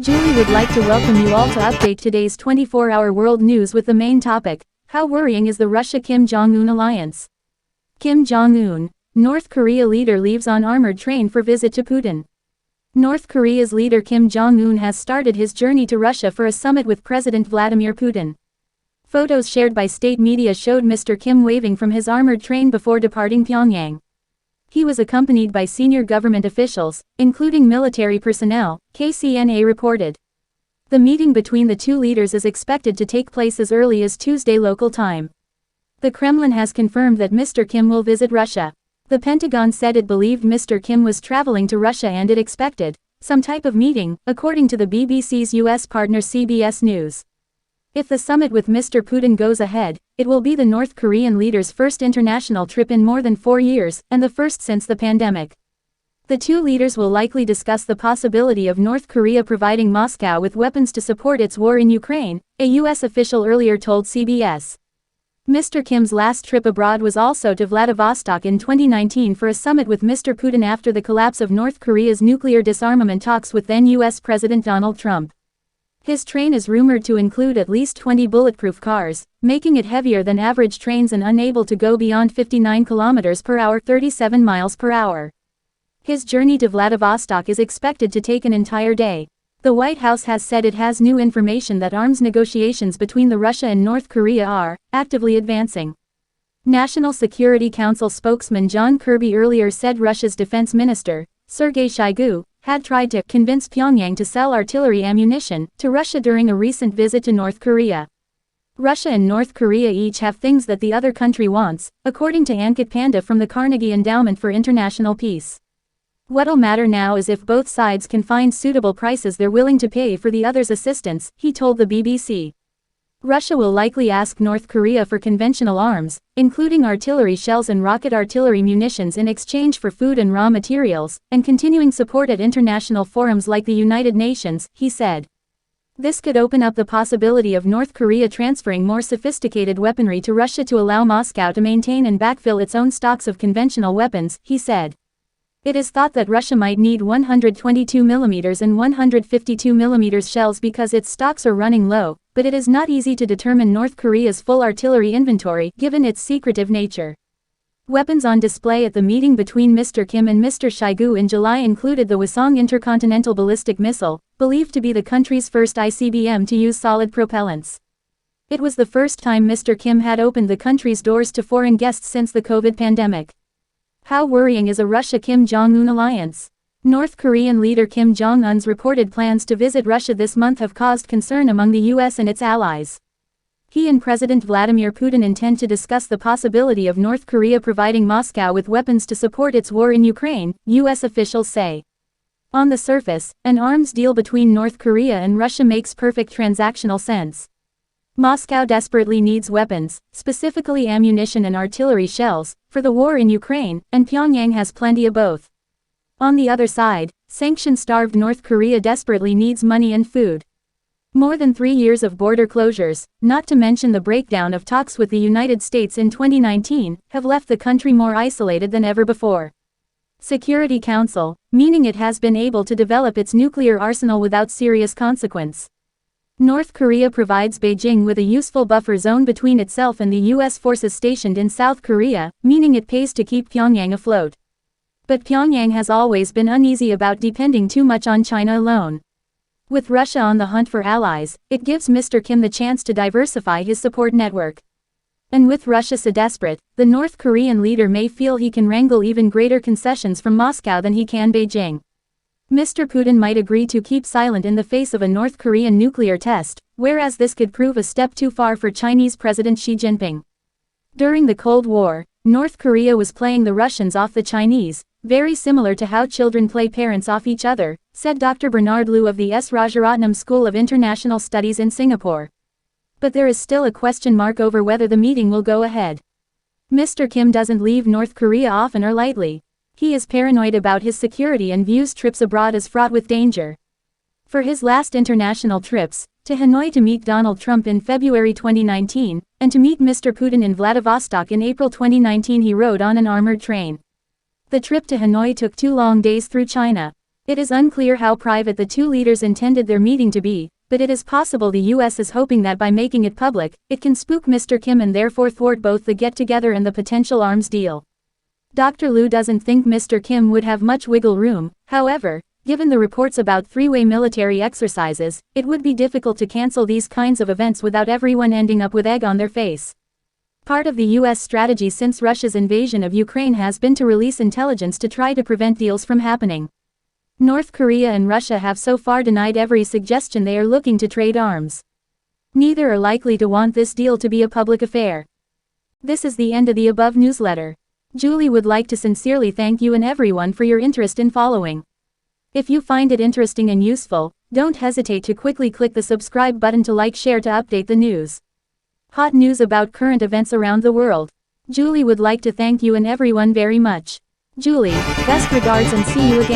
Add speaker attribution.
Speaker 1: Julie would like to welcome you all to update today's 24-hour world news with the main topic: how worrying is the Russia-Kim Jong Un alliance? Kim Jong Un, North Korea leader, leaves on armored train for visit to Putin. North Korea's leader Kim Jong Un has started his journey to Russia for a summit with President Vladimir Putin. Photos shared by state media showed Mr. Kim waving from his armored train before departing Pyongyang. He was accompanied by senior government officials, including military personnel, KCNA reported. The meeting between the two leaders is expected to take place as early as Tuesday local time. The Kremlin has confirmed that Mr. Kim will visit Russia. The Pentagon said it believed Mr. Kim was traveling to Russia and it expected some type of meeting, according to the BBC's US partner CBS News. If the summit with Mr. Putin goes ahead, it will be the North Korean leader's first international trip in more than 4 years, and the first since the pandemic. The two leaders will likely discuss the possibility of North Korea providing Moscow with weapons to support its war in Ukraine, a U.S. official earlier told CBS. Mr. Kim's last trip abroad was also to Vladivostok in 2019 for a summit with Mr. Putin after the collapse of North Korea's nuclear disarmament talks with then U.S. President Donald Trump. His train is rumored to include at least 20 bulletproof cars, making it heavier than average trains and unable to go beyond 59 km per hour, 37 miles per hour. His journey to Vladivostok is expected to take an entire day. The White House has said it has new information that arms negotiations between Russia and North Korea are actively advancing. National Security Council spokesman John Kirby earlier said Russia's defense minister, Sergei Shoigu, had tried to convince Pyongyang to sell artillery ammunition to Russia during a recent visit to North Korea. Russia and North Korea each have things that the other country wants, according to Ankit Panda from the Carnegie Endowment for International Peace. What'll matter now is if both sides can find suitable prices they're willing to pay for the other's assistance, he told the BBC. Russia will likely ask North Korea for conventional arms, including artillery shells and rocket artillery munitions in exchange for food and raw materials, and continuing support at international forums like the United Nations, he said. This could open up the possibility of North Korea transferring more sophisticated weaponry to Russia to allow Moscow to maintain and backfill its own stocks of conventional weapons, he said. It is thought that Russia might need 122mm and 152mm shells because its stocks are running low, but it is not easy to determine North Korea's full artillery inventory given its secretive nature. Weapons on display at the meeting between Mr. Kim and Mr. Shoigu in July included the Hwasong intercontinental ballistic missile, believed to be the country's first ICBM to use solid propellants. It was the first time Mr. Kim had opened the country's doors to foreign guests since the COVID pandemic. How worrying is a Russia-Kim Jong Un alliance? North Korean leader Kim Jong Un's reported plans to visit Russia this month have caused concern among the U.S. and its allies. He and President Vladimir Putin intend to discuss the possibility of North Korea providing Moscow with weapons to support its war in Ukraine, U.S. officials say. On the surface, an arms deal between North Korea and Russia makes perfect transactional sense. Moscow desperately needs weapons, specifically ammunition and artillery shells, for the war in Ukraine, and Pyongyang has plenty of both. On the other side, sanction-starved North Korea desperately needs money and food. More than 3 years of border closures, not to mention the breakdown of talks with the United States in 2019, have left the country more isolated than ever before. Security Council, meaning it has been able to develop its nuclear arsenal without serious consequence. North Korea provides Beijing with a useful buffer zone between itself and the U.S. forces stationed in South Korea, meaning it pays to keep Pyongyang afloat. But Pyongyang has always been uneasy about depending too much on China alone. With Russia on the hunt for allies, it gives Mr. Kim the chance to diversify his support network. And with Russia so desperate, the North Korean leader may feel he can wrangle even greater concessions from Moscow than he can Beijing. Mr. Putin might agree to keep silent in the face of a North Korean nuclear test, whereas this could prove a step too far for Chinese President Xi Jinping. During the Cold War, North Korea was playing the Russians off the Chinese, very similar to how children play parents off each other, said Dr. Bernard Liu of the S. Rajaratnam School of International Studies in Singapore. But there is still a question mark over whether the meeting will go ahead. Mr. Kim doesn't leave North Korea often or lightly. He is paranoid about his security and views trips abroad as fraught with danger. For his last international trips, to Hanoi to meet Donald Trump in February 2019, and to meet Mr. Putin in Vladivostok in April 2019, he rode on an armored train. The trip to Hanoi took 2 long days through China. It is unclear how private the two leaders intended their meeting to be, but it is possible the US is hoping that by making it public, it can spook Mr. Kim and therefore thwart both the get-together and the potential arms deal. Dr. Liu doesn't think Mr. Kim would have much wiggle room, however, given the reports about three-way military exercises, it would be difficult to cancel these kinds of events without everyone ending up with egg on their face. Part of the US strategy since Russia's invasion of Ukraine has been to release intelligence to try to prevent deals from happening. North Korea and Russia have so far denied every suggestion they are looking to trade arms. Neither are likely to want this deal to be a public affair. This is the end of the above newsletter. Julie would like to sincerely thank you and everyone for your interest in following. If you find it interesting and useful, don't hesitate to quickly click the subscribe button to share to update the news. Hot news about current events around the world. Julie would like to thank you and everyone very much. Julie, best regards and see you again.